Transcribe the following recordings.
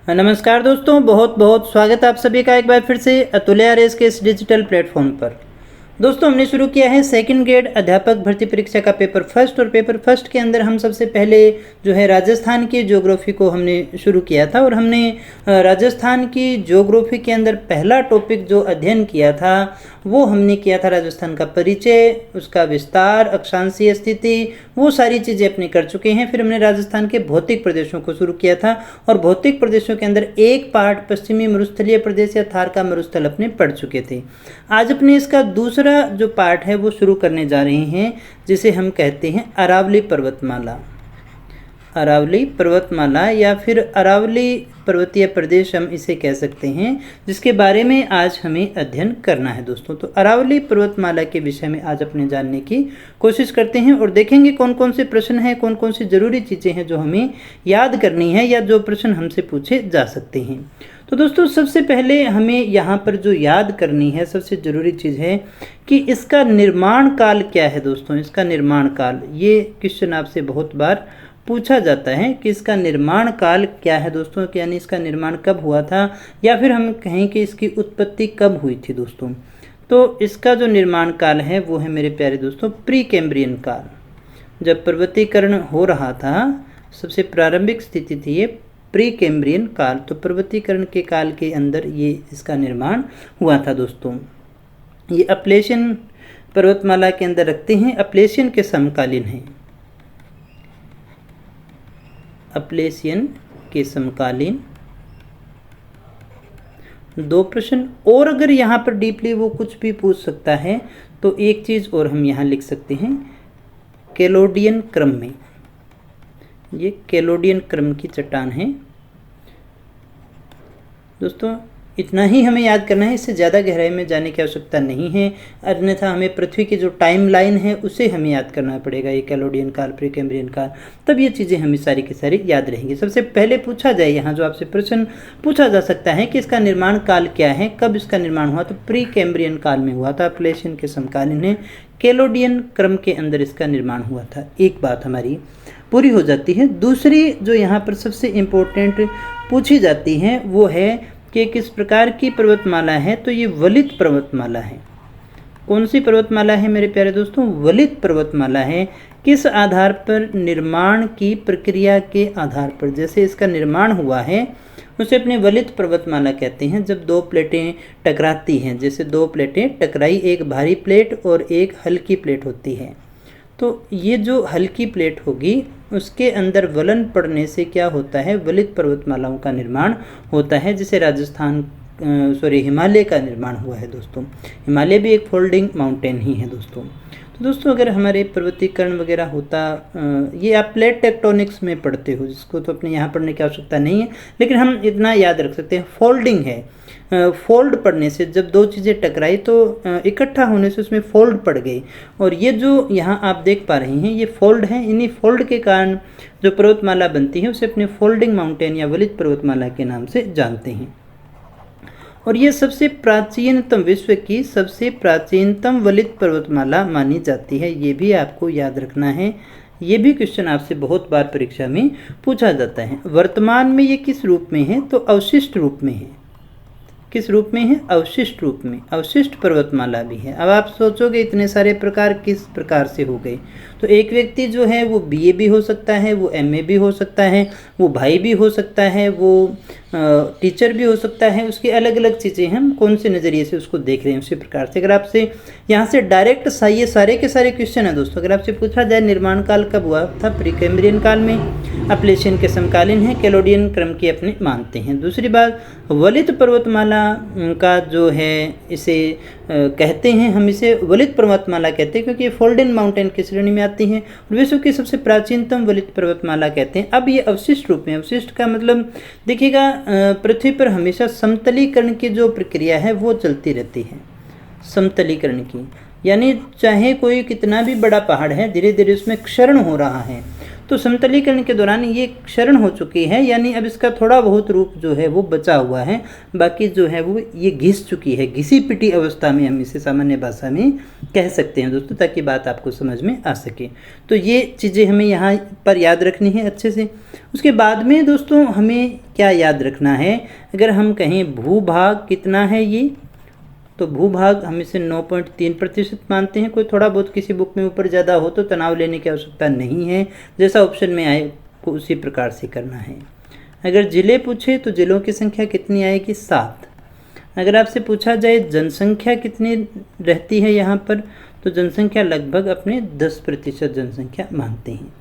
नमस्कार दोस्तों, बहुत बहुत स्वागत है आप सभी का एक बार फिर से अतुल्य आरएस के इस डिजिटल प्लेटफॉर्म पर। दोस्तों, हमने शुरू किया है सेकंड ग्रेड अध्यापक भर्ती परीक्षा का पेपर फर्स्ट। और पेपर फर्स्ट के अंदर हम सबसे पहले जो है राजस्थान की ज्योग्राफी को हमने शुरू किया था। और हमने राजस्थान की ज्योग्राफी के अंदर पहला टॉपिक जो अध्ययन किया था वो हमने किया था राजस्थान का परिचय, उसका विस्तार, अक्षांशीय स्थिति, वो सारी चीज़ें अपने कर चुके हैं। फिर हमने राजस्थान के भौतिक प्रदेशों को शुरू किया था और भौतिक प्रदेशों के अंदर एक पार्ट पश्चिमी मरुस्थलीय प्रदेश या थार का मरुस्थल अपने पढ़ चुके थे। आज अपने इसका दूसरा जो पार्ट है वो शुरू करने जा रहे हैं, जिसे हम कहते हैं अरावली पर्वतमाला। अरावली पर्वतमाला या फिर अरावली पर्वतीय प्रदेश हम इसे कह सकते हैं, जिसके बारे में आज हमें अध्ययन करना है दोस्तों। तो अरावली पर्वतमाला के विषय में आज अपने जानने की कोशिश करते हैं और देखेंगे कौन कौन से प्रश्न हैं, कौन कौन सी ज़रूरी चीज़ें हैं जो हमें याद करनी है या जो प्रश्न हमसे पूछे जा सकते हैं। तो दोस्तों, सबसे पहले हमें यहाँ पर जो याद करनी है सबसे ज़रूरी चीज़ है कि इसका निर्माण काल क्या है। दोस्तों, इसका निर्माण काल, ये क्वेश्चन आपसे बहुत बार पूछा जाता है कि इसका निर्माण काल क्या है दोस्तों, यानी इसका निर्माण कब हुआ था या फिर हम कहें कि इसकी उत्पत्ति कब हुई थी दोस्तों। तो इसका जो निर्माण काल है वो है मेरे प्यारे दोस्तों प्री कैम्ब्रियन काल। जब पर्वतीकरण हो रहा था, सबसे प्रारंभिक स्थिति थी ये प्री कैम्ब्रियन काल। तो पर्वतीकरण के काल के अंदर ये इसका निर्माण हुआ था दोस्तों। ये अपलेशियन पर्वतमाला के अंदर रखते हैं, अपलेशियन के समकालीन है, अपलेशियन के समकालीन। दो प्रश्न और अगर यहाँ पर डीपली वो कुछ भी पूछ सकता है तो एक चीज़ और हम यहाँ लिख सकते हैं, कैलोडियन क्रम में। ये कैलोडियन क्रम की चट्टान है दोस्तों। इतना ही हमें याद करना है, इससे ज़्यादा गहराई में जाने की आवश्यकता नहीं है, अन्यथा हमें पृथ्वी की जो टाइम लाइन है उसे हमें याद करना पड़ेगा। ये कैलोडियन काल, प्री कैम्ब्रियन काल, तब ये चीज़ें हमें सारी की सारी याद रहेंगी। सबसे पहले पूछा जाए, यहाँ जो आपसे प्रश्न पूछा जा सकता है कि इसका निर्माण काल क्या है, कब इसका निर्माण हुआ, तो प्री कैम्ब्रियन काल में हुआ था, अपलेशियन के समकालीन है, कैलोडियन क्रम के अंदर इसका निर्माण हुआ था। एक बात हमारी पूरी हो जाती है। दूसरी जो यहाँ पर सबसे इम्पोर्टेंट पूछी जाती है वो है कि किस प्रकार की पर्वतमाला है, तो ये वलित पर्वतमाला है। कौन सी पर्वतमाला है मेरे प्यारे दोस्तों? वलित पर्वतमाला है। किस आधार पर? निर्माण की प्रक्रिया के आधार पर। जैसे इसका निर्माण हुआ है उसे अपने वलित पर्वतमाला कहते हैं। जब दो प्लेटें टकराती हैं, जैसे दो प्लेटें टकराई, एक भारी प्लेट और एक हल्की प्लेट होती है, तो ये जो हल्की प्लेट होगी उसके अंदर वलन पड़ने से क्या होता है, वलित पर्वतमालाओं का निर्माण होता है। जैसे हिमालय का निर्माण हुआ है दोस्तों। हिमालय भी एक फोल्डिंग माउंटेन ही है दोस्तों। तो दोस्तों, अगर हमारे पर्वतीकरण वगैरह होता, ये आप प्लेट टेक्टोनिक्स में पढ़ते हो, जिसको तो अपने यहाँ पढ़ने की आवश्यकता नहीं है, लेकिन हम इतना याद रख सकते हैं, फोल्डिंग है। फोल्ड पड़ने से, जब दो चीज़ें टकराई तो इकट्ठा होने से उसमें फोल्ड पड़ गई, और ये जो यहाँ आप देख पा रहे हैं ये फोल्ड है। इन्हीं फोल्ड के कारण जो पर्वतमाला बनती है उसे अपने फोल्डिंग माउंटेन या वलित पर्वतमाला के नाम से जानते हैं। और ये सबसे प्राचीनतम, विश्व की सबसे प्राचीनतम वलित पर्वतमाला मानी जाती है। ये भी आपको याद रखना है, ये भी क्वेश्चन आपसे बहुत बार परीक्षा में पूछा जाता है। वर्तमान में ये किस रूप में है, तो अवशिष्ट रूप में है। किस रूप में है? अवशिष्ट रूप में। अवशिष्ट पर्वतमाला भी है। अब आप सोचोगे इतने सारे प्रकार किस प्रकार से हो गए, तो एक व्यक्ति जो है वो बीए भी हो सकता है, वो एमए भी हो सकता है, वो भाई भी हो सकता है, वो टीचर भी हो सकता है। उसकी अलग अलग चीज़ें हम कौन से नज़रिए से उसको देख रहे हैं, उसी प्रकार से। अगर आपसे यहाँ से डायरेक्ट ये सारे के सारे क्वेश्चन हैं दोस्तों। अगर आपसे पूछा जाए निर्माण काल कब हुआ था, प्री कैम्ब्रियन काल में, अपलेशियन के समकालीन है, कैलोडियन क्रम की अपने मानते हैं। दूसरी बात, वलित पर्वतमाला का जो है इसे कहते हैं, हम इसे वलित पर्वतमाला कहते हैं क्योंकि ये फोल्डन माउंटेन की श्रेणी में आती हैं और विश्व की सबसे प्राचीनतम वलित पर्वतमाला कहते हैं। अब ये अवशिष्ट रूप में, अवशिष्ट का मतलब देखिएगा, पृथ्वी पर हमेशा समतलीकरण की जो प्रक्रिया है वो चलती रहती है। समतलीकरण की यानी चाहे कोई कितना भी बड़ा पहाड़ है, धीरे धीरे उसमें क्षरण हो रहा है, तो समतलीकरण के दौरान ये क्षरण हो चुकी है, यानी अब इसका थोड़ा बहुत रूप जो है वो बचा हुआ है, बाकी जो है वो ये घिस चुकी है, घिसी पिटी अवस्था में हम इसे सामान्य भाषा में कह सकते हैं दोस्तों, ताकि बात आपको समझ में आ सके। तो ये चीज़ें हमें यहाँ पर याद रखनी है अच्छे से। उसके बाद में दोस्तों हमें क्या याद रखना है? अगर हम कहें भूभाग कितना है ये, तो भूभाग हम इसे 9.3% मानते हैं। कोई थोड़ा बहुत किसी बुक में ऊपर ज़्यादा हो तो तनाव लेने की आवश्यकता नहीं है, जैसा ऑप्शन में आए को उसी प्रकार से करना है। अगर जिले पूछे तो जिलों की संख्या कितनी आएगी? 7। अगर आपसे पूछा जाए जनसंख्या कितनी रहती है यहाँ पर, तो जनसंख्या लगभग अपने 10% जनसंख्या मानते हैं।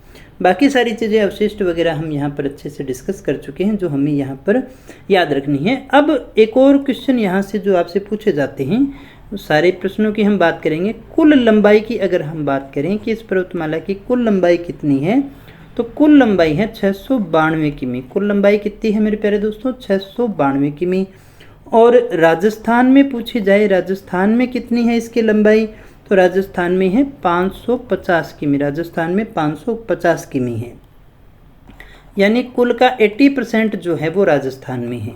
बाकी सारी चीज़ें अवशिष्ट वगैरह हम यहाँ पर अच्छे से डिस्कस कर चुके हैं, जो हमें यहाँ पर याद रखनी है। अब एक और क्वेश्चन यहाँ से जो आपसे पूछे जाते हैं, सारे प्रश्नों की हम बात करेंगे। कुल लंबाई की अगर हम बात करें कि इस पर्वतमाला की कुल लंबाई कितनी है, तो कुल लंबाई है 692 किमी। कुल लंबाई कितनी है मेरे प्यारे दोस्तों? 692 किमी। और राजस्थान में पूछी जाए, राजस्थान में कितनी है इसकी लंबाई, तो राजस्थान में है 550 किमी। राजस्थान में 550 किमी है, यानी कुल का 80% जो है वो राजस्थान में है।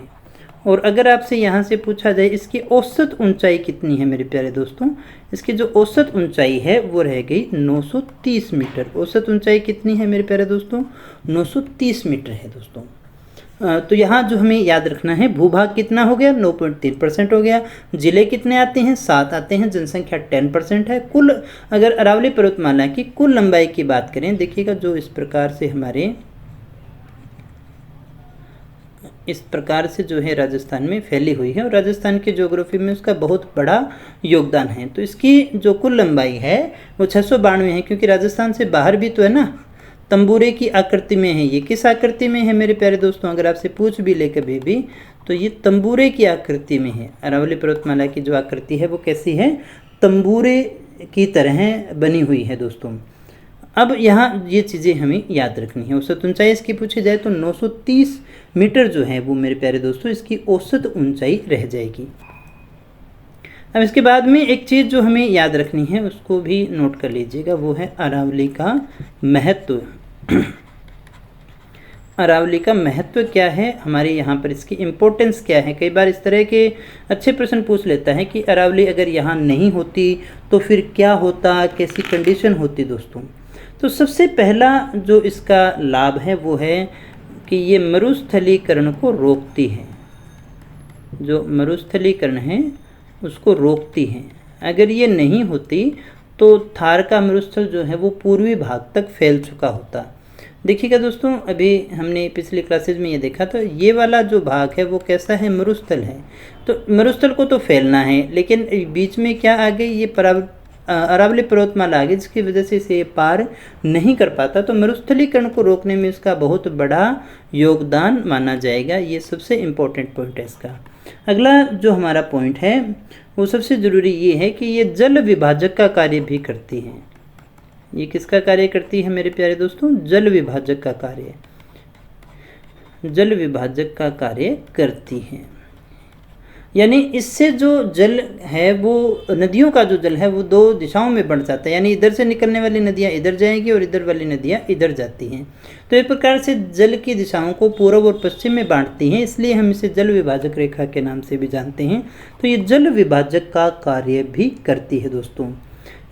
और अगर आपसे यहाँ से पूछा जाए इसकी औसत ऊंचाई कितनी है मेरे प्यारे दोस्तों, इसकी जो औसत ऊंचाई है वो रह गई 930 मीटर। औसत ऊंचाई कितनी है मेरे प्यारे दोस्तों? 930 मीटर है दोस्तों। तो यहाँ जो हमें याद रखना है, भूभाग कितना हो गया? 9.3% हो गया। जिले कितने आते हैं? 7 आते हैं। जनसंख्या 10% है। कुल अगर अरावली पर्वतमाला की कुल लंबाई की बात करें, देखिएगा जो इस प्रकार से जो है राजस्थान में फैली हुई है, और राजस्थान की ज्योग्राफी में उसका बहुत बड़ा योगदान है। तो इसकी जो कुल लंबाई है वो 692 है, क्योंकि राजस्थान से बाहर भी तो है ना, तंबूरे की आकृति में है। ये किस आकृति में है मेरे प्यारे दोस्तों? अगर आपसे पूछ भी ले कभी भी, तो ये तंबूरे की आकृति में है। अरावली पर्वतमाला की जो आकृति है वो कैसी है? तंबूरे की तरह बनी हुई है दोस्तों। अब यहाँ ये चीज़ें हमें याद रखनी है। औसत ऊंचाई इसकी पूछी जाए तो 930 मीटर जो है वो मेरे प्यारे दोस्तों इसकी औसत ऊंचाई रह जाएगी। अब इसके बाद में एक चीज़ जो हमें याद रखनी है उसको भी नोट कर लीजिएगा, वो है अरावली का महत्व। अरावली का महत्व क्या है हमारे यहाँ पर, इसकी इम्पोर्टेंस क्या है? कई बार इस तरह के अच्छे प्रश्न पूछ लेता है कि अरावली अगर यहाँ नहीं होती तो फिर क्या होता, कैसी कंडीशन होती दोस्तों। तो सबसे पहला जो इसका लाभ है वो है कि ये मरुस्थलीकरण को रोकती है। जो मरुस्थलीकरण है उसको रोकती है। अगर ये नहीं होती तो थार का मरुस्थल जो है वो पूर्वी भाग तक फैल चुका होता। देखिएगा दोस्तों, अभी हमने पिछली क्लासेज में ये देखा था, ये वाला जो भाग है वो कैसा है? मरुस्थल है। तो मरुस्थल को तो फैलना है, लेकिन बीच में क्या आ गई? ये अरावली पर्वतमाला आ गई, जिसकी वजह से इसे पार नहीं कर पाता। तो मरुस्थलीकरण को रोकने में इसका बहुत बड़ा योगदान माना जाएगा। ये सबसे इम्पोर्टेंट पॉइंट है इसका। अगला जो हमारा पॉइंट है वो सबसे ज़रूरी ये है कि ये जल विभाजक का कार्य भी करती है। ये किसका कार्य करती है मेरे प्यारे दोस्तों? जल विभाजक का कार्य, जल विभाजक का कार्य करती है। यानी इससे जो जल है वो, नदियों का जो जल है वो 2 दिशाओं में बढ़ जाता है। यानी इधर से निकलने वाली नदियाँ इधर जाएंगी और इधर वाली नदियाँ इधर जाती हैं। तो एक प्रकार से जल की दिशाओं को पूर्व और पश्चिम में बांटती हैं, इसलिए हम इसे जल विभाजक रेखा के नाम से भी जानते हैं। तो ये जल विभाजक का कार्य भी करती है दोस्तों।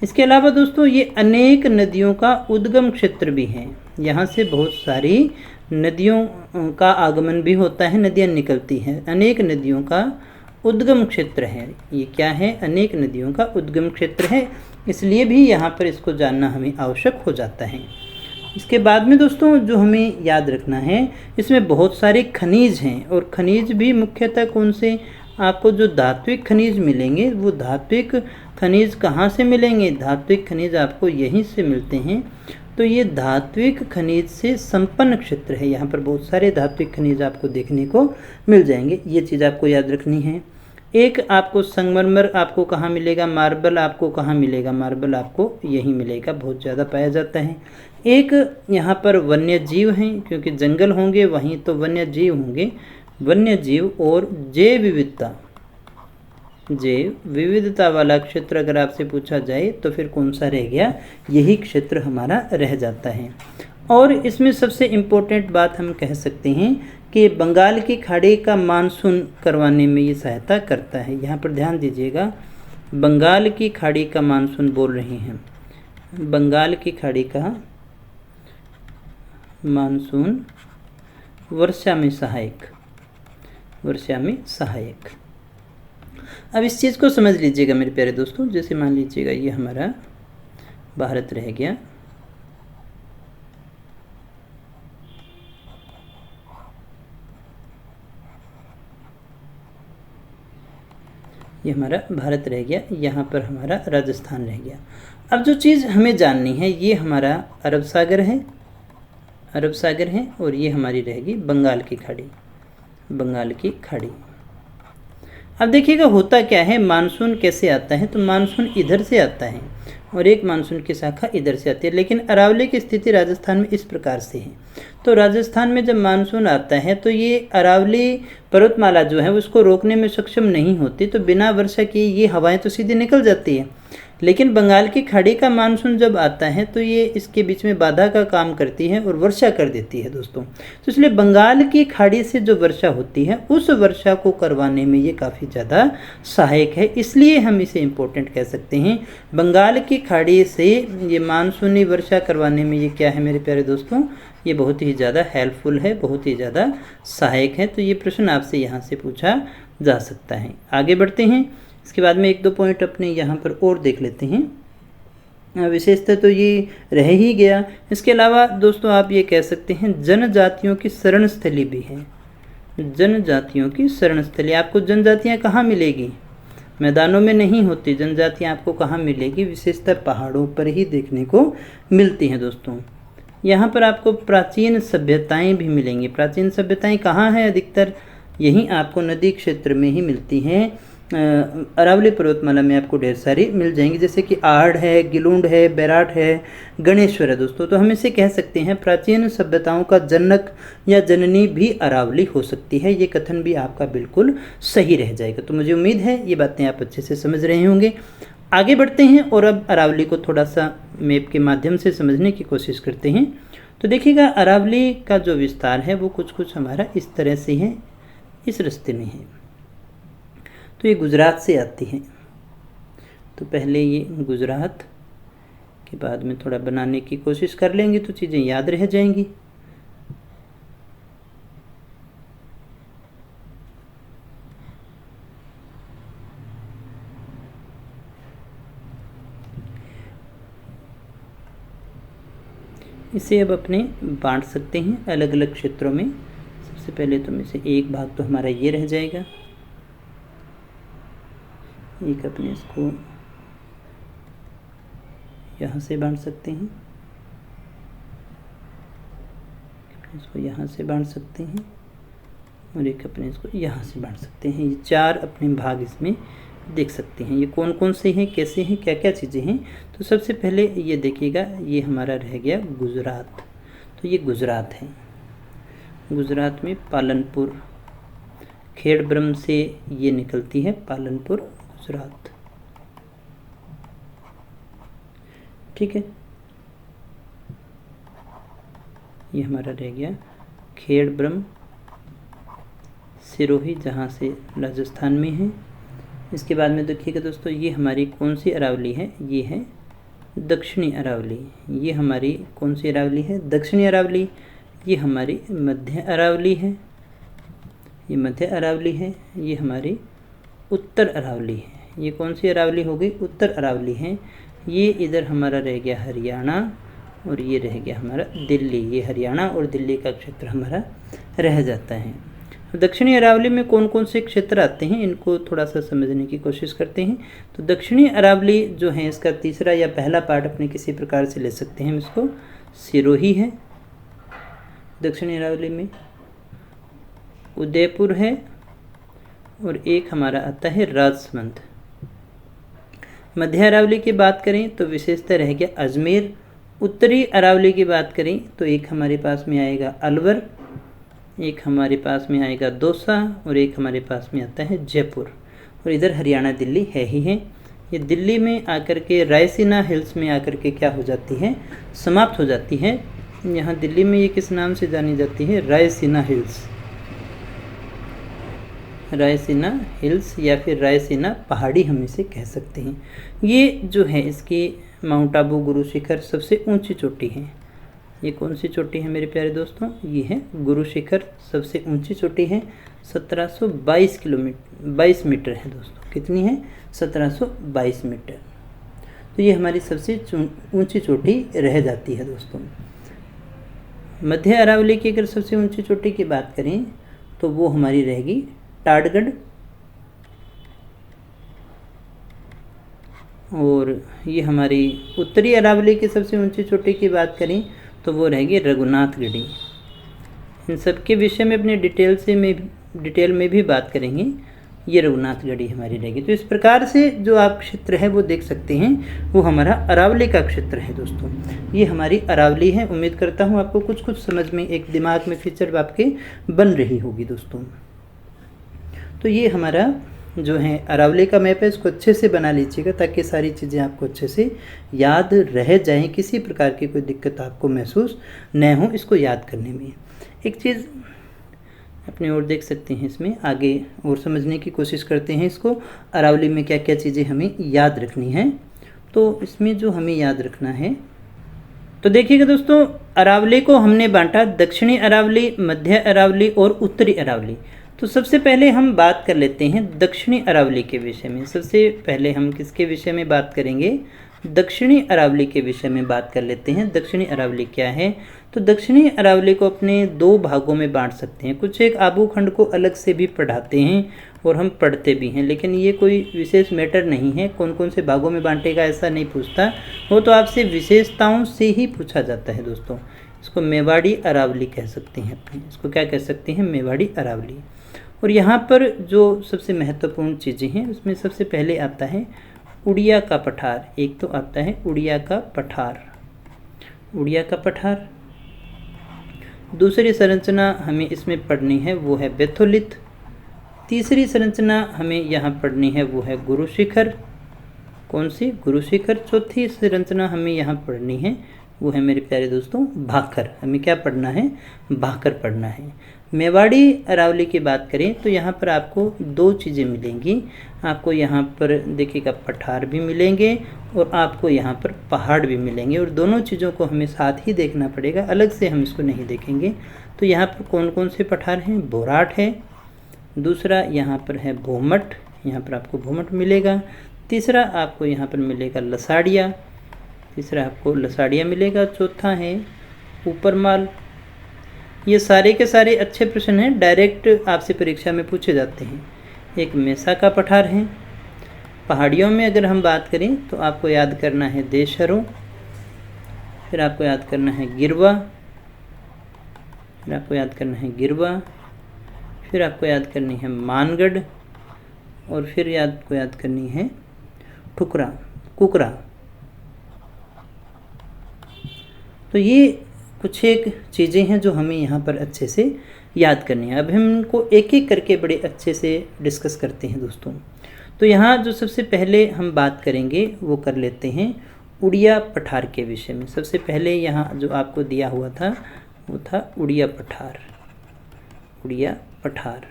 इसके अलावा दोस्तों ये अनेक नदियों का उद्गम क्षेत्र भी है। यहाँ से बहुत सारी नदियों का आगमन भी होता है, नदियाँ निकलती हैं। अनेक नदियों का उद्गम क्षेत्र है। ये क्या है? अनेक नदियों का उद्गम क्षेत्र है, इसलिए भी यहाँ पर इसको जानना हमें आवश्यक हो जाता है। इसके बाद में दोस्तों जो हमें याद रखना है, इसमें बहुत सारे खनिज हैं, और खनिज भी मुख्यतः कौन से? आपको जो धात्विक खनिज मिलेंगे वो धात्विक खनिज कहाँ से मिलेंगे? धात्विक खनिज आपको यहीं से मिलते हैं। तो ये धात्विक खनिज से संपन्न क्षेत्र है। यहाँ पर बहुत सारे धात्विक खनिज आपको देखने को मिल जाएंगे। ये चीज़ आपको याद रखनी है। एक आपको संगमरमर आपको कहाँ मिलेगा? मार्बल आपको कहाँ मिलेगा? मार्बल आपको यहीं मिलेगा, बहुत ज़्यादा पाया जाता है। एक यहाँ पर वन्य जीव हैं, क्योंकि जंगल होंगे वहीं तो वन्य जीव होंगे। वन्य जीव और जैव विविधता वाला क्षेत्र अगर आपसे पूछा जाए तो फिर कौन सा रह गया? यही क्षेत्र हमारा रह जाता है। और इसमें सबसे इम्पोर्टेंट बात हम कह सकते हैं कि बंगाल की खाड़ी का मानसून करवाने में ये सहायता करता है। यहाँ पर ध्यान दीजिएगा, बंगाल की खाड़ी का मानसून बोल रहे हैं। बंगाल की खाड़ी का मानसून वर्षा में सहायक, वर्षा में सहायक। अब इस चीज़ को समझ लीजिएगा मेरे प्यारे दोस्तों, जैसे मान लीजिएगा ये हमारा भारत रह गया, ये हमारा भारत रह गया, यहाँ पर हमारा राजस्थान रह गया। अब जो चीज़ हमें जाननी है, ये हमारा अरब सागर है, अरब सागर है, और ये हमारी रहेगी बंगाल की खाड़ी, बंगाल की खाड़ी। अब देखिएगा होता क्या है, मानसून कैसे आता है, तो मानसून इधर से आता है और एक मानसून की शाखा इधर से आती है, लेकिन अरावली की स्थिति राजस्थान में इस प्रकार से है। तो राजस्थान में जब मानसून आता है तो ये अरावली पर्वतमाला जो है उसको रोकने में सक्षम नहीं होती, तो बिना वर्षा की ये हवाएं तो सीधे निकल जाती है। लेकिन बंगाल की खाड़ी का मानसून जब आता है तो ये इसके बीच में बाधा का काम करती है और वर्षा कर देती है दोस्तों। तो इसलिए बंगाल की खाड़ी से जो वर्षा होती है उस वर्षा को करवाने में ये काफ़ी ज़्यादा सहायक है, इसलिए हम इसे इम्पोर्टेंट कह सकते हैं। बंगाल की खाड़ी से ये मानसूनी वर्षा करवाने में ये क्या है मेरे प्यारे दोस्तों, ये बहुत ही ज़्यादा हेल्पफुल है, बहुत ही ज़्यादा सहायक है। तो ये प्रश्न आपसे यहाँ से पूछा जा सकता है। आगे बढ़ते हैं, इसके बाद में एक दो पॉइंट अपने यहाँ पर और देख लेते हैं। विशेषतः तो ये रह ही गया। इसके अलावा दोस्तों आप ये कह सकते हैं जनजातियों की शरण स्थली भी है, जनजातियों की शरण स्थली। आपको जनजातियाँ कहाँ मिलेगी, मैदानों में नहीं होती, जनजातियाँ आपको कहाँ मिलेगी, विशेषतः पहाड़ों पर ही देखने को मिलती हैं दोस्तों। यहाँ पर आपको प्राचीन सभ्यताएं भी मिलेंगी। प्राचीन सभ्यताएं कहाँ हैं, अधिकतर यहीं आपको नदी क्षेत्र में ही मिलती हैं। अरावली पर्वतमाला में आपको ढेर सारी मिल जाएंगी, जैसे कि आहड़ है, गिलुंड है, बैराट है, गणेश्वर है दोस्तों। तो हम इसे कह सकते हैं प्राचीन सभ्यताओं का जनक या जननी भी अरावली हो सकती है। ये कथन भी आपका बिल्कुल सही रह जाएगा। तो मुझे उम्मीद है ये बातें आप अच्छे से समझ रहे होंगे। आगे बढ़ते हैं और अब अरावली को थोड़ा सा मैप के माध्यम से समझने की कोशिश करते हैं। तो देखिएगा अरावली का जो विस्तार है वो कुछ हमारा इस तरह से है, इस रास्ते में है। तो ये गुजरात से आती है, तो पहले ये गुजरात के बाद में थोड़ा बनाने की कोशिश कर लेंगे तो चीज़ें याद रह जाएंगी। इसे अब अपने बांट सकते हैं अलग अलग क्षेत्रों में। सबसे पहले तो में से एक भाग तो हमारा ये रह जाएगा, एक अपने इसको यहाँ से बांट सकते हैं, इसको यहाँ से बांट सकते हैं और एक अपने इसको यहाँ से बांट सकते हैं। ये चार अपने भाग इसमें देख सकते हैं। ये कौन कौन से हैं, कैसे हैं, क्या क्या चीज़ें हैं। तो सबसे पहले ये देखिएगा, ये हमारा रह गया गुजरात। तो ये गुजरात है, गुजरात में पालनपुर, खेड़ब्रह्म से ये निकलती है पालनपुर गुजरात, ठीक है। ये हमारा रह गया खेड़ब्रह्म, सिरोही जहाँ से राजस्थान में है। इसके बाद में देखिएगा दोस्तों, ये हमारी कौन सी अरावली है, ये है दक्षिणी अरावली। ये हमारी कौन सी अरावली है, दक्षिणी अरावली। ये हमारी मध्य अरावली है, ये मध्य अरावली है। ये हमारी उत्तर अरावली है। ये कौन सी अरावली हो गई, उत्तर अरावली है। ये इधर हमारा रह गया हरियाणा और ये रह गया हमारा दिल्ली। ये हरियाणा और दिल्ली का क्षेत्र हमारा रह जाता है। दक्षिणी अरावली में कौन कौन से क्षेत्र आते हैं, इनको थोड़ा सा समझने की कोशिश करते हैं। तो दक्षिणी अरावली जो है, इसका तीसरा या पहला पार्ट अपने किसी प्रकार से ले सकते हैं हम इसको, सिरोही है। दक्षिणी अरावली में उदयपुर है और एक हमारा आता है राजसमंद। मध्य अरावली की बात करें तो विशेषतः रह गया अजमेर। उत्तरी अरावली की बात करें तो एक हमारे पास में आएगा अलवर, एक हमारे पास में आएगा दौसा और एक हमारे पास में आता है जयपुर। और इधर हरियाणा दिल्ली है ही है। ये दिल्ली में आकर के रायसीना हिल्स में आकर के क्या हो जाती है, समाप्त हो जाती है। यहाँ दिल्ली में ये किस नाम से जानी जाती है, रायसीना हिल्स, रायसीना हिल्स या फिर रायसीना पहाड़ी हम इसे कह सकते हैं। ये जो है इसकी माउंट आबू गुरु शिखर सबसे ऊंची चोटी है। ये कौन सी चोटी है मेरे प्यारे दोस्तों? ये है गुरु शिखर, सबसे ऊंची चोटी है। 1722 मीटर है दोस्तों। कितनी है? 1722 मीटर। तो ये हमारी सबसे ऊंची चोटी रह जाती है दोस्तों। मध्य अरावली की अगर सबसे ऊंची चोटी की बात करें तो वो हमारी रहेगी टाटगढ़। और ये हमारी उत्तरी अरावली की सबसे ऊंची चोटी की बात करें तो वो रहेगी रघुनाथगढ़ी। इन सब के विषय में अपने डिटेल में भी बात करेंगे। ये रघुनाथगढ़ी हमारी रहेगी। तो इस प्रकार से जो आप क्षेत्र है वो देख सकते हैं, वो हमारा अरावली का क्षेत्र है दोस्तों। ये हमारी अरावली है। उम्मीद करता हूँ आपको कुछ कुछ समझ में, एक दिमाग में फीचर आपके बन रही होगी दोस्तों। तो ये हमारा जो है अरावली का मैप है, इसको अच्छे से बना लीजिएगा ताकि सारी चीज़ें आपको अच्छे से याद रह जाएं, किसी प्रकार की कोई दिक्कत आपको महसूस न हो इसको याद करने में। एक चीज़ अपनी ओर देख सकते हैं, इसमें आगे और समझने की कोशिश करते हैं इसको, अरावली में क्या क्या चीज़ें हमें याद रखनी है। तो इसमें जो हमें याद रखना है, तो देखिएगा दोस्तों, अरावली को हमने बांटा दक्षिणी अरावली, मध्य अरावली और उत्तरी अरावली। तो सबसे पहले हम बात कर लेते हैं दक्षिणी अरावली के विषय में। सबसे पहले हम किसके विषय में बात करेंगे? दक्षिणी अरावली के विषय में बात कर लेते हैं। दक्षिणी अरावली क्या है? तो दक्षिणी अरावली को अपने दो भागों में बांट सकते हैं। कुछ एक आबू खंड को अलग से भी पढ़ाते हैं और हम पढ़ते भी हैं, लेकिन ये कोई विशेष मैटर नहीं है। कौन कौन से भागों में बांटेगा ऐसा नहीं पूछता, वो तो आपसे विशेषताओं से ही पूछा जाता है दोस्तों। इसको मेवाड़ी अरावली कह सकते हैं अपने, इसको क्या कह सकते हैं? मेवाड़ी अरावली। और यहाँ पर जो सबसे महत्वपूर्ण चीज़ें हैं उसमें सबसे पहले आता है उड़िया का पठार। एक तो आता है उड़िया का पठार, उड़िया का पठार। दूसरी संरचना हमें इसमें पढ़नी है वो है बेथोलिथ। तीसरी संरचना हमें यहाँ पढ़नी है वो है गुरु शिखर। कौन सी? गुरु शिखर। चौथी संरचना हमें यहाँ पढ़नी है वो है मेरे प्यारे दोस्तों भाखर। हमें क्या पढ़ना है? भाखर पढ़ना है। मेवाड़ी अरावली की बात करें तो यहाँ पर आपको दो चीज़ें मिलेंगी। आपको यहाँ पर देखिएगा पठार भी मिलेंगे और आपको यहाँ पर पहाड़ भी मिलेंगे, और दोनों चीज़ों को हमें साथ ही देखना पड़ेगा, अलग से हम इसको नहीं देखेंगे। तो यहाँ पर कौन कौन से पठार हैं? बोराट है, दूसरा यहाँ पर है भोमट, यहाँ पर आपको भोमट मिलेगा। तीसरा आपको यहाँ पर मिलेगा लसाड़िया, तीसरा आपको लसाड़िया मिलेगा। चौथा है ऊपरमाल। ये सारे के सारे अच्छे प्रश्न हैं, डायरेक्ट आपसे परीक्षा में पूछे जाते हैं। एक मेसा का पठार है। पहाड़ियों में अगर हम बात करें तो आपको याद करना है देशहरों, फिर आपको याद करना है गिरवा, फिर आपको याद करना है गिरवा, फिर आपको याद करनी है मानगढ़, और फिर आपको याद करनी है कुकरा। तो ये कुछ एक चीज़ें हैं जो हमें यहाँ पर अच्छे से याद करनी है। अब हम इनको एक एक करके बड़े अच्छे से डिस्कस करते हैं दोस्तों। तो यहाँ जो सबसे पहले हम बात करेंगे वो कर लेते हैं उड़िया पठार के विषय में। सबसे पहले यहाँ जो आपको दिया हुआ था वो था उड़िया पठार। उड़िया पठार,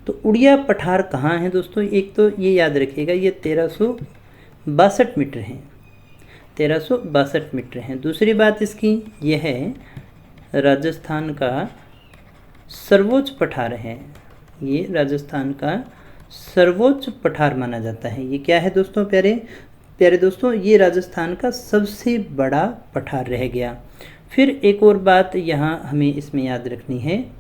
तो उड़िया पठार कहाँ है दोस्तों? एक तो ये याद रखिएगा, ये 1362 मीटर हैं, 1362 मीटर हैं। दूसरी बात इसकी यह है राजस्थान का सर्वोच्च पठार है। ये राजस्थान का सर्वोच्च पठार माना जाता है। ये क्या है दोस्तों? प्यारे दोस्तों, ये राजस्थान का सबसे बड़ा पठार रह गया। फिर एक और बात यहाँ हमें इसमें याद रखनी है,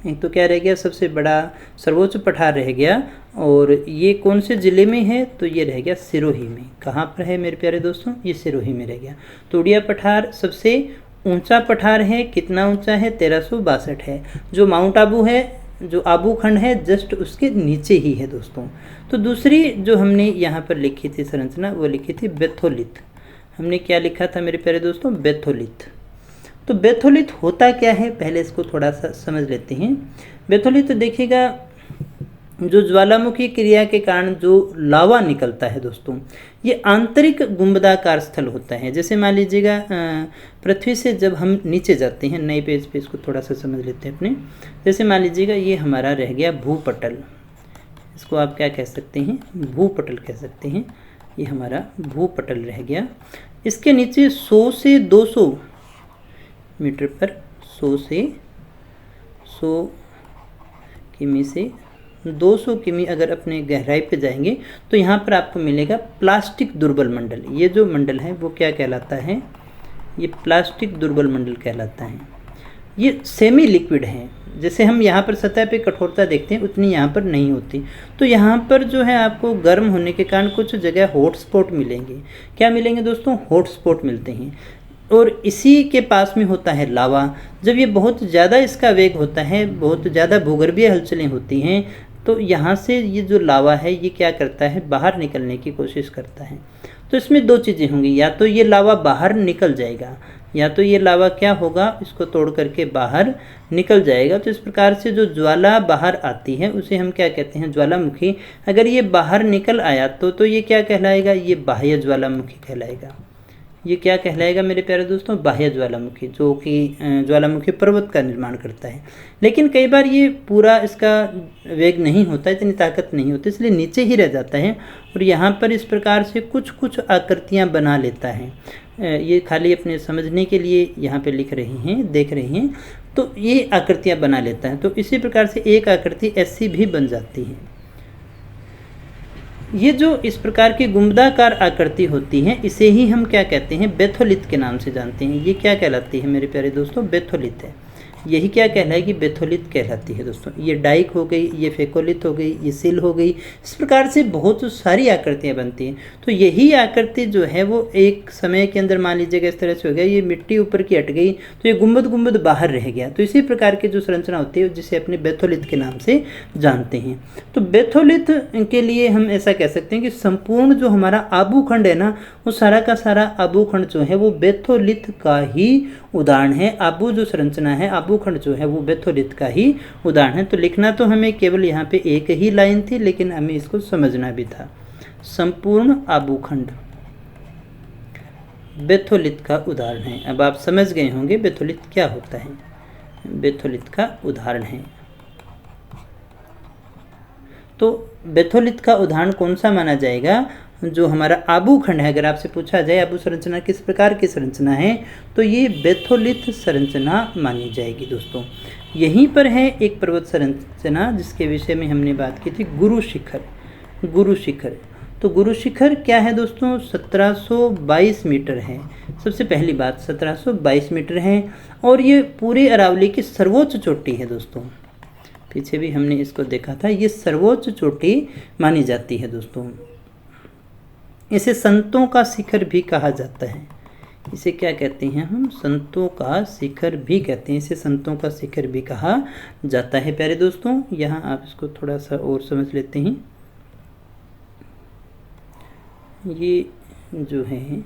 एक तो क्या रह गया? सबसे बड़ा सर्वोच्च पठार रह गया, और ये कौन से ज़िले में है? तो ये रह गया सिरोही में। कहाँ पर है मेरे प्यारे दोस्तों? ये सिरोही में रह गया। तो उड़िया पठार सबसे ऊंचा पठार है। कितना ऊंचा है? 1362 है। जो माउंट आबू है, जो आबू खंड है, जस्ट उसके नीचे ही है दोस्तों। तो दूसरी जो हमने यहाँ पर लिखी थी संरचना, वो लिखी थी बेथोलिथ। हमने क्या लिखा था मेरे प्यारे दोस्तों? बेथोलिथ। तो बेथोलिथ होता क्या है, पहले इसको थोड़ा सा समझ लेते हैं। बेथोलिथ देखिएगा, जो ज्वालामुखी क्रिया के कारण जो लावा निकलता है दोस्तों, ये आंतरिक गुंबदाकार स्थल होता है। जैसे मान लीजिएगा पृथ्वी से जब हम नीचे जाते हैं, नए पेज पे इसको थोड़ा सा समझ लेते हैं अपने। जैसे मान लीजिएगा ये हमारा रह गया भूपटल, इसको आप क्या कह सकते हैं? भूपटल कह सकते हैं। ये हमारा भूपटल रह गया। इसके नीचे 100 से 200 मीटर पर 100 किमी से 200 किमी अगर अपने गहराई पे जाएंगे तो यहाँ पर आपको मिलेगा प्लास्टिक दुर्बल मंडल। ये जो मंडल है वो क्या कहलाता है? ये प्लास्टिक दुर्बल मंडल कहलाता है। ये सेमी लिक्विड है, जैसे हम यहाँ पर सतह पे कठोरता देखते हैं उतनी यहाँ पर नहीं होती। तो यहाँ पर जो है आपको गर्म होने के कारण कुछ जगह हॉटस्पॉट मिलेंगे। क्या मिलेंगे दोस्तों? हॉटस्पॉट मिलते हैं। और इसी के पास में होता है लावा। जब ये बहुत ज़्यादा इसका वेग होता है, बहुत ज़्यादा भूगर्भीय हलचलें होती हैं, तो यहाँ से ये जो लावा है ये क्या करता है? बाहर निकलने की कोशिश करता है। तो इसमें दो चीज़ें होंगी, या तो ये लावा बाहर निकल जाएगा, या तो ये लावा क्या होगा? इसको तोड़ करके बाहर निकल जाएगा। तो इस प्रकार से जो ज्वाला बाहर आती है उसे हम क्या कहते हैं? ज्वालामुखी। अगर ये बाहर निकल आया तो ये क्या कहलाएगा? ये बाह्य ज्वालामुखी कहलाएगा। ये क्या कहलाएगा मेरे प्यारे दोस्तों? बाह्य ज्वालामुखी, जो कि ज्वालामुखी पर्वत का निर्माण करता है। लेकिन कई बार ये पूरा इसका वेग नहीं होता, इतनी ताकत नहीं होती, इसलिए नीचे ही रह जाता है और यहाँ पर इस प्रकार से कुछ कुछ आकृतियाँ बना लेता है। ये खाली अपने समझने के लिए यहाँ पे लिख रहे हैं, देख रहे हैं, तो ये आकृतियाँ बना लेता है। तो इसी प्रकार से एक आकृति ऐसी भी बन जाती है। ये जो इस प्रकार की गुंबदाकार आकृति होती है इसे ही हम क्या कहते हैं? बेथोलिथ के नाम से जानते हैं। ये क्या कहलाती है मेरे प्यारे दोस्तों? बेथोलिथ है। यही क्या कहलाएगी? बेथोलिथ कहलाती है दोस्तों। ये डाइक हो गई, ये फेकोलिथ हो गई, ये सिल हो गई। इस प्रकार से बहुत सारी आकृतियाँ बनती हैं। तो यही आकृति जो है वो एक समय के अंदर मान लीजिएगा इस तरह से हो गया, ये मिट्टी ऊपर की हट गई तो ये गुंबद बाहर रह गया। तो इसी प्रकार की जो संरचना होती है जिसे अपने बेथोलिथ के नाम से जानते हैं। तो बेथोलिथ के लिए हम ऐसा कह सकते हैं कि संपूर्ण जो हमारा आबूखंड है ना, वो सारा का सारा आबूखंड जो है वो बेथोलिथ का ही उदाहरण है। आबू जो संरचना है, आबूखंड जो है वो बेथोलिथ का ही उदाहरण है। तो लिखना तो हमें केवल यहाँ पे एक ही लाइन थी, लेकिन हमें इसको समझना भी था। संपूर्ण आबूखंड बेथोलिथ का उदाहरण है। अब आप समझ गए होंगे बेथोलिथ क्या होता है। बेथोलिथ का उदाहरण है। तो बेथोलिथ का उदाहरण कौन सा माना जाएगा? जो हमारा आबूखंड है। अगर आपसे पूछा जाए आबू संरचना किस प्रकार की संरचना है, तो ये बेथोलिथ संरचना मानी जाएगी दोस्तों। यहीं पर है एक पर्वत संरचना जिसके विषय में हमने बात की थी, गुरु शिखर। गुरु शिखर, तो गुरु शिखर क्या है दोस्तों? 1722 मीटर है। सबसे पहली बात 1722 मीटर है और ये पूरे अरावली की सर्वोच्च चोटी है दोस्तों। पीछे भी हमने इसको देखा था, ये सर्वोच्च चोटी मानी जाती है दोस्तों। इसे संतों का शिखर भी कहा जाता है। इसे क्या कहते हैं हम? संतों का शिखर भी कहते हैं। इसे संतों का शिखर भी कहा जाता है। प्यारे दोस्तों, यहाँ आप इसको थोड़ा सा और समझ लेते हैं। ये जो है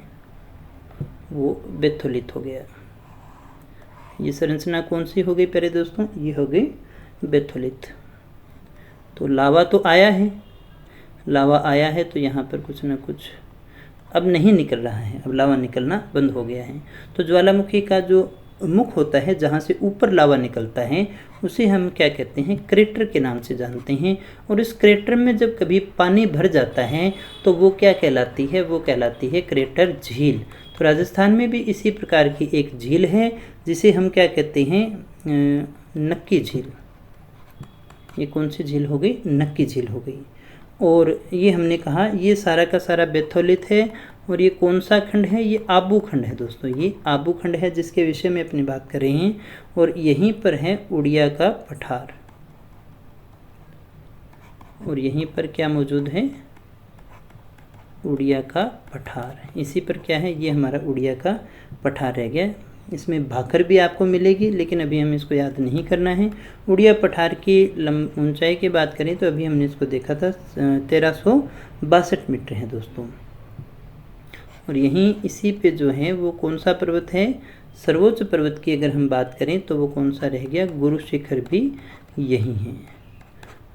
वो बेथोलिथ हो गया। ये संरचना कौन सी हो गई प्यारे दोस्तों? ये हो गई बेथोलिथ। तो लावा तो आया है, लावा आया है तो यहाँ पर कुछ ना कुछ अब नहीं निकल रहा है, अब लावा निकलना बंद हो गया है। तो ज्वालामुखी का जो मुख होता है जहाँ से ऊपर लावा निकलता है उसे हम क्या कहते हैं? क्रेटर के नाम से जानते हैं। और इस क्रेटर में जब कभी पानी भर जाता है तो वो क्या कहलाती है? वो कहलाती है क्रेटर झील। तो राजस्थान में भी इसी प्रकार की एक झील है जिसे हम क्या कहते हैं? नक्की झील। ये कौन सी झील हो गई? नक्की झील हो गई। और ये हमने कहा ये सारा का सारा बेथोलिथ है। और ये कौन सा खंड है? ये आबू खंड है दोस्तों। ये आबू खंड है जिसके विषय में अपनी बात कर रहे हैं। और यहीं पर है उड़िया का पठार। और यहीं पर क्या मौजूद है? उड़िया का पठार। इसी पर क्या है? ये हमारा उड़िया का पठार रह गया। इसमें भाखर भी आपको मिलेगी, लेकिन अभी हमें इसको याद नहीं करना है। उड़िया पठार की ऊंचाई की बात करें तो अभी हमने इसको देखा था 1362 मीटर है दोस्तों। और यहीं इसी पे जो है वो कौन सा पर्वत है? सर्वोच्च पर्वत की अगर हम बात करें तो वो कौन सा रह गया? गुरु शिखर भी यही है,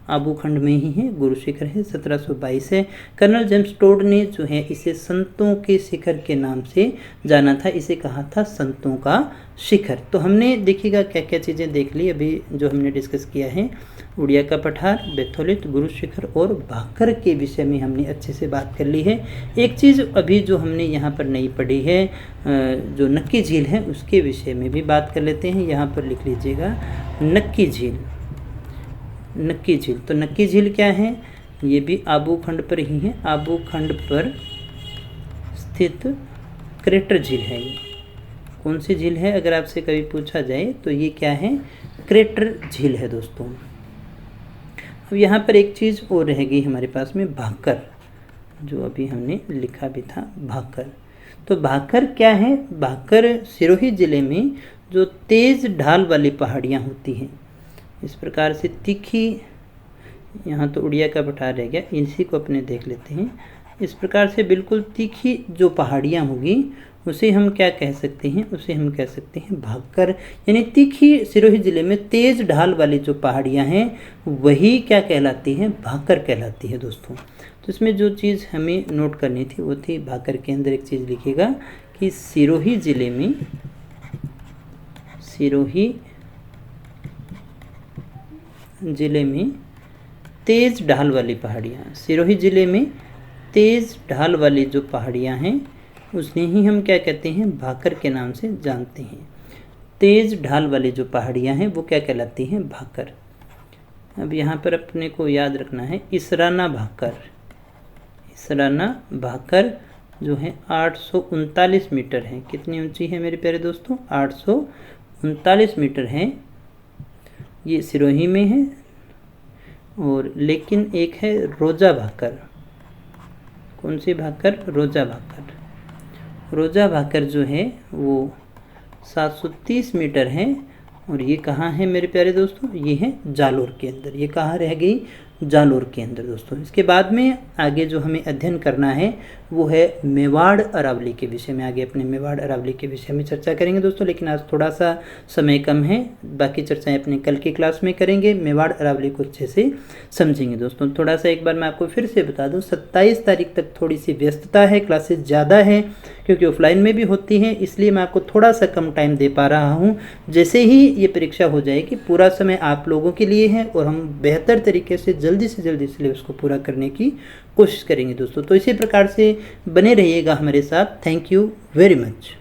आबूखंड में ही है। गुरु शिखर है, 1722 है। कर्नल जेम्स टोड ने जो है इसे संतों के शिखर के नाम से जाना था। इसे कहा था संतों का शिखर। तो हमने देखिएगा क्या क्या चीज़ें देख ली अभी जो हमने डिस्कस किया है। उड़िया का पठार, बैथोलिथ, गुरु शिखर और भाकर के विषय में हमने अच्छे से बात कर ली है। एक चीज़ अभी जो हमने यहाँ पर नहीं पढ़ी है, जो नक्की झील है उसके विषय में भी बात कर लेते हैं। यहाँ पर लिख लीजिएगा नक्की झील। नक्की झील, तो नक्की झील क्या है? ये भी आबू खंड पर ही है। आबू खंड पर स्थित क्रेटर झील है। ये कौन सी झील है अगर आपसे कभी पूछा जाए तो ये क्या है? क्रेटर झील है दोस्तों। अब यहाँ पर एक चीज़ और रह गई हमारे पास में, भाकर, जो अभी हमने लिखा भी था भाकर। तो भाकर क्या है? भाकर सिरोही ज़िले में जो तेज़ ढाल वाली पहाड़ियाँ होती हैं, इस प्रकार से तीखी, यहाँ तो उड़िया का पठार रह गया, इसी को अपने देख लेते हैं। इस प्रकार से बिल्कुल तीखी जो पहाड़ियाँ होगी उसे हम क्या कह सकते हैं? उसे हम कह सकते हैं भाकर। यानी तीखी सिरोही ज़िले में तेज़ ढाल वाली जो पहाड़ियाँ हैं वही क्या कहलाती हैं? भाकर कहलाती है दोस्तों। तो इसमें जो चीज़ हमें नोट करनी थी वो थी, भाकर के अंदर एक चीज़ लिखिएगा कि सिरोही ज़िले में तेज़ ढाल वाली पहाड़ियाँ, सिरोही ज़िले में तेज़ ढाल वाली जो पहाड़ियाँ हैं उसने ही हम क्या कहते हैं? भाकर के नाम से जानते हैं। तेज़ ढाल वाली जो पहाड़ियाँ हैं वो क्या कहलाती हैं? भाकर। अब यहाँ पर अपने को याद रखना है इसराना भाकर। इसराना भाकर जो है 839 मीटर है। कितनी ऊंची है मेरे प्यारे दोस्तों? 839 मीटर है। ये सिरोही में है। और लेकिन एक है रोजा भाकर। कौन सी भाकर? रोजा भाकर। रोजा भाकर जो है वो 730 मीटर है। और ये कहाँ है मेरे प्यारे दोस्तों? ये है जालोर के अंदर। ये कहाँ रह गई? जालोर के अंदर दोस्तों। इसके बाद में आगे जो हमें अध्ययन करना है वो है मेवाड़ अरावली के विषय में। आगे अपने मेवाड़ अरावली के विषय में चर्चा करेंगे दोस्तों, लेकिन आज थोड़ा सा समय कम है। बाकी चर्चाएं अपने कल की क्लास में करेंगे। मेवाड़ अरावली को अच्छे से समझेंगे दोस्तों। थोड़ा सा एक बार मैं आपको फिर से बता दूं, 27 तारीख तक थोड़ी सी व्यस्तता है, क्लासेस ज़्यादा है क्योंकि ऑफलाइन में भी होती हैं, इसलिए मैं आपको थोड़ा सा कम टाइम दे पा रहा हूँ। जैसे ही ये परीक्षा हो जाएगी पूरा समय आप लोगों के लिए है और हम बेहतर तरीके से जल्दी सिलेबस को पूरा करने की कोशिश करेंगे दोस्तों। तो इसी प्रकार से बने रहिएगा हमारे साथ। Thank you very much.